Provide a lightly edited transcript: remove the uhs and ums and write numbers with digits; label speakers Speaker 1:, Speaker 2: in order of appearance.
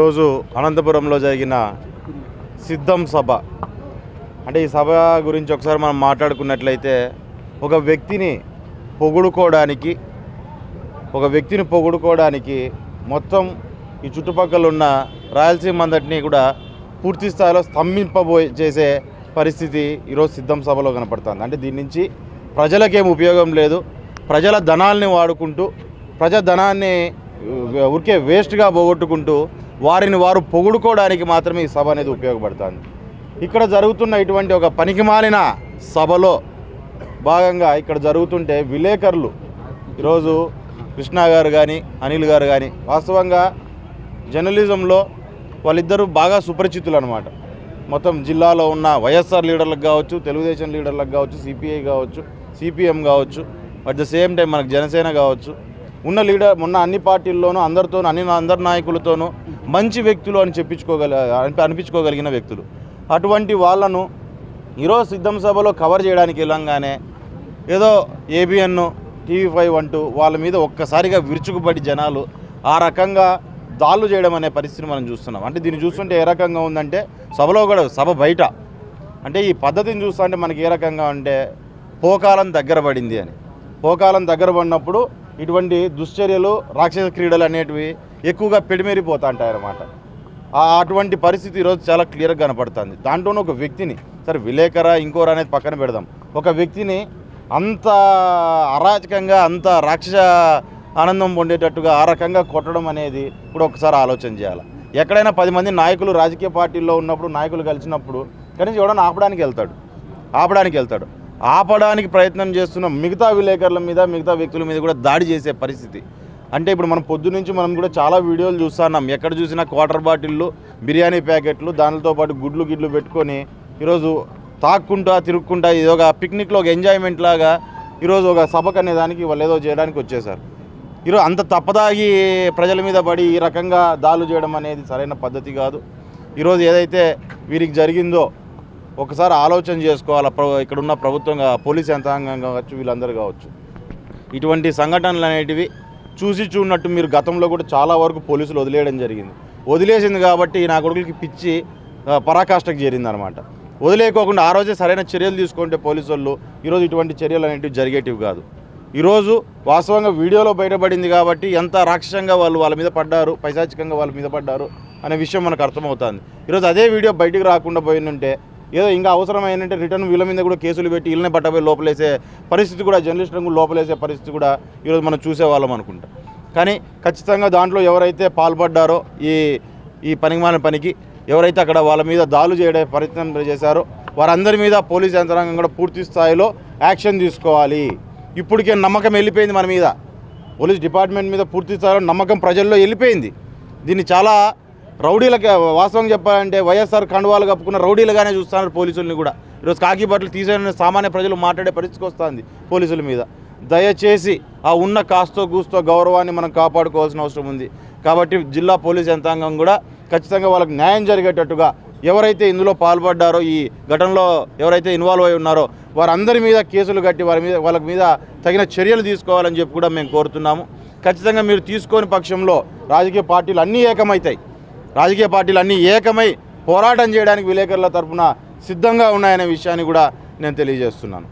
Speaker 1: రోజు అనంతపురంలో జరిగిన సిద్ధం సభ అంటే ఈ సభ గురించి ఒకసారి మనం మాట్లాడుకున్నట్లయితే ఒక వ్యక్తిని పొగుడుకోవడానికి మొత్తం ఈ చుట్టుపక్కల ఉన్న రాయలసీమ అంతటినీ కూడా పూర్తి స్థాయిలో చేసే పరిస్థితి ఈరోజు సిద్ధం సభలో కనపడుతుంది. అంటే దీని నుంచి ప్రజలకేం ఉపయోగం లేదు. ప్రజల ధనాల్ని వాడుకుంటూ ప్రజాధనాన్ని ఊరికే వేస్ట్గా పోగొట్టుకుంటూ వారిని వారు పొగుడుకోవడానికి మాత్రమే ఈ సభ అనేది ఉపయోగపడుతుంది. ఇక్కడ జరుగుతున్న ఇటువంటి ఒక పనికిమాలిన సభలో భాగంగా ఇక్కడ జరుగుతుంటే విలేకరులు ఈరోజు కృష్ణ గారు కానీ అనిల్ గారు కానీ వాస్తవంగా జర్నలిజంలో వాళ్ళిద్దరూ బాగా సుపరిచితులు అనమాట. మొత్తం జిల్లాలో ఉన్న వైఎస్ఆర్ లీడర్లకు కావచ్చు, తెలుగుదేశం లీడర్లకు కావచ్చు, సిపిఐ కావచ్చు, సిపిఎం కావచ్చు, అట్ ద సేమ్ టైం మనకు జనసేన కావచ్చు, ఉన్న అన్ని పార్టీల్లోనూ అందరి నాయకులతోనూ మంచి వ్యక్తులు అని అనిపించుకోగలిగిన వ్యక్తులు. అటువంటి వాళ్ళను ఈరోజు సిద్ధం సభలో కవర్ చేయడానికి వెళ్ళంగానే ఏదో ఏబిఎన్, TV5 అంటూ వాళ్ళ మీద ఒక్కసారిగా విరుచుకుపడి జనాలు ఆ రకంగా దాళ్ళు చేయడం అనే పరిస్థితిని మనం చూస్తున్నాం. అంటే దీన్ని చూస్తుంటే ఏ రకంగా ఉందంటే సభలో కూడా సభ బయట అంటే ఈ పద్ధతిని చూస్తుంటే మనకి ఏ రకంగా అంటే పోకాలం దగ్గర పడింది అని. పోకాలం దగ్గర పడినప్పుడు ఇటువంటి దుశ్చర్యలు, రాక్షస క్రీడలు అనేటివి ఎక్కువగా పెడిమేరిపోతూ ఉంటాయన్నమాట. అటువంటి పరిస్థితి ఈరోజు చాలా క్లియర్గా కనపడుతుంది. దాంట్లోనూ ఒక వ్యక్తిని, సరే విలేకర ఇంకోరు అనేది పక్కన పెడదాం, ఒక వ్యక్తిని అంత అరాచకంగా అంత రాక్షస ఆనందం పొందేటట్టుగా ఆ రకంగా కొట్టడం అనేది కూడా ఒకసారి ఆలోచన చేయాలి. ఎక్కడైనా 10 మంది నాయకులు రాజకీయ పార్టీల్లో ఉన్నప్పుడు నాయకులు కలిసినప్పుడు కనీసం ఎవడన్నా ఆపడానికి వెళ్తాడు. ఆపడానికి ప్రయత్నం చేస్తున్న మిగతా విలేకరుల మీద, మిగతా వ్యక్తుల మీద కూడా దాడి చేసే పరిస్థితి. అంటే ఇప్పుడు మనం పొద్దునుంచి మనం కూడా చాలా వీడియోలు చూస్తున్నాం. ఎక్కడ చూసినా క్వార్టర్ బాటిళ్ళు, బిర్యానీ ప్యాకెట్లు, దానితో పాటు గుడ్లు పెట్టుకొని ఈరోజు తాక్కుంటా తిరుక్కుంటా ఇది ఒక పిక్నిక్లో ఒక ఎంజాయ్మెంట్ లాగా ఈరోజు ఒక సభకు అనే దానికి వాళ్ళు ఏదో చేయడానికి వచ్చేసారు. ఈరోజు అంత తప్పదాగి ప్రజల మీద పడి ఈ రకంగా దాడులు చేయడం అనేది సరైన పద్ధతి కాదు. ఈరోజు ఏదైతే వీరికి జరిగిందో ఒకసారి ఆలోచన చేసుకోవాలి. ఇక్కడ ఉన్న ప్రభుత్వంగా పోలీస్ యంత్రాంగం కావచ్చు, వీళ్ళందరూ కావచ్చు, ఇటువంటి సంఘటనలు అనేటివి చూడనట్టు మీరు గతంలో కూడా చాలా వరకు పోలీసులు వదిలేసింది కాబట్టి నా కొడుకులకి పిచ్చి పరాకాష్ఠకు చేరిందనమాట. వదిలేకోకుండా ఆ రోజే సరైన చర్యలు తీసుకుంటే పోలీసు వాళ్ళు ఈరోజు ఇటువంటి చర్యలు అనేటివి జరిగేటివి కాదు. ఈరోజు వాస్తవంగా వీడియోలో బయటపడింది కాబట్టి ఎంత రాక్షసంగా వాళ్ళ మీద పడ్డారు, పైశాచికంగా వాళ్ళ మీద పడ్డారు అనే విషయం మనకు అర్థమవుతుంది. ఈరోజు అదే వీడియో బయటికి రాకుండా పోయిందంటే ఏదో ఇంకా అవసరమైందంటే రిటర్న్ వీళ్ళ మీద కూడా కేసులు పెట్టి వీళ్ళనే పట్టబోయి లోపలేసే పరిస్థితి కూడా, జర్నలిస్టులను లోపలేసే పరిస్థితి కూడా ఈరోజు మనం చూసేవాళ్ళం అనుకుంటా. కానీ ఖచ్చితంగా దాంట్లో ఎవరైతే పాల్పడ్డారో ఈ పనికిమాలిన పనికి ఎవరైతే అక్కడ వాళ్ళ మీద దాడులు చేయడే ప్రయత్నం చేశారో వారందరి మీద పోలీస్ యంత్రాంగం కూడా పూర్తి స్థాయిలో యాక్షన్ తీసుకోవాలి. ఇప్పటికే నమ్మకం వెళ్ళిపోయింది మన మీద, పోలీస్ డిపార్ట్మెంట్ మీద పూర్తి స్థాయిలో నమ్మకం ప్రజల్లో వెళ్ళిపోయింది. దీన్ని చాలా రౌడీలకి వాస్తవంగా చెప్పాలంటే వైఎస్ఆర్ కండువాలు కప్పుకున్న రౌడీలుగానే చూస్తున్నారు పోలీసుల్ని కూడా. ఈరోజు కాకి బట్టలు తీసేసిన సామాన్య ప్రజలు మాట్లాడే పరిస్థితికి వస్తుంది పోలీసుల మీద. దయచేసి ఆ ఉన్న కాస్తో కూస్తో గౌరవాన్ని మనం కాపాడుకోవాల్సిన అవసరం ఉంది. కాబట్టి జిల్లా పోలీస్ యంత్రాంగం కూడా ఖచ్చితంగా వాళ్ళకి న్యాయం జరిగేటట్టుగా ఎవరైతే ఇందులో పాల్పడ్డారో, ఈ ఘటనలో ఎవరైతే ఇన్వాల్వ్ అయి ఉన్నారో వారందరి మీద కేసులు కట్టి వాళ్ళ మీద తగిన చర్యలు తీసుకోవాలని చెప్పి కూడా మేము కోరుతున్నాము. ఖచ్చితంగా మీరు తీసుకోని పక్షంలో రాజకీయ పార్టీలు అన్నీ ఏకమై పోరాటం చేయడానికి విలేకరుల తరఫున సిద్ధంగా ఉన్నాయనే విషయాన్ని కూడా నేను తెలియజేస్తున్నాను.